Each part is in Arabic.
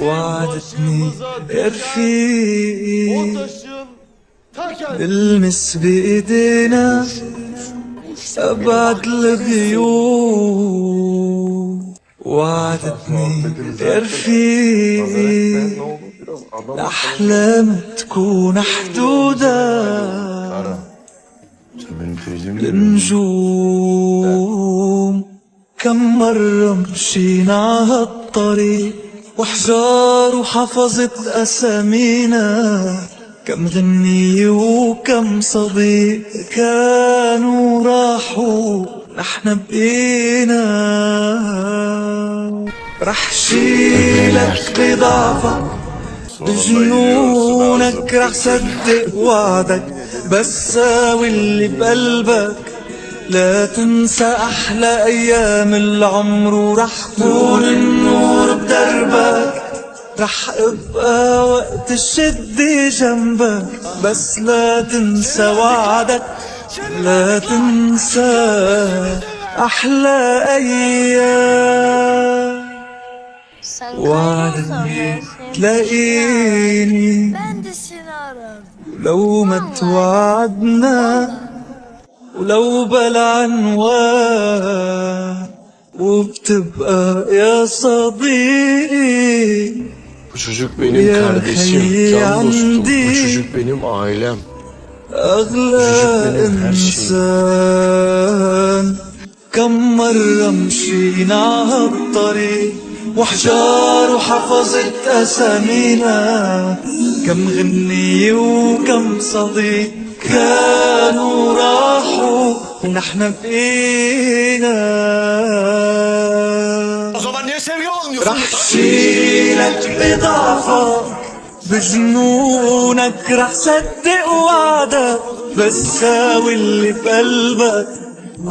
وعدتني يا رفيقي نلمس بإيدينا أبعد الغيوم. وعدتني يا رفيقي الأحلام تكون حدودها النجوم. كم مرة مشينا هالطريق وحجار وحفظت أسامينا، كم غنية وكم صديق كانوا راحوا نحن بقينا. رح شيلك بضعفك بجنونك، رح صدق وعدك بس ساوي اللي بقلبك. لا تنسى أحلى أيام العمر ورح كون النور بدربك. رح أبقى وقت الشدة جنبك بس لا تنسى وعدك. لا تنسى أحلى أيام. وعدني تلاقيني لو ما توعدنا، ولو بلا عنوان وبتبقى يا صديقي. Bu çocuk benim kardeşim, can dostum. Bu çocuk benim ailem. أغلى إنسان. كم مرة مشينا هالطريق وحجار وحفظت أسامينا، كم غنية وكم صديق كانوا راحوا ونحن بقينا. رح شيلك بضعفك بجنونك، رح صدق وعدك بس ساوي اللي بقلبك.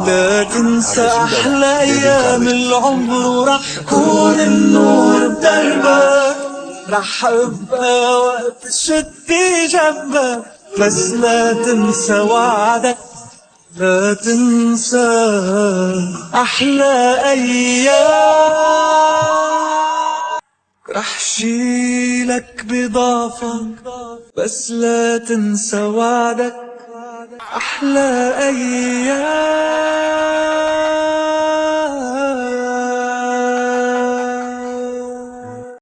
لا تنسى أحلى أيام العمر ورح كون النور بدربك. رح أبقى وقت الشدة جنبك بس لا تنسى وعدك. لا تنسى أحلى أيام. رح شيلك بضعفك بس لا تنسى وعدك. أحلى أيام.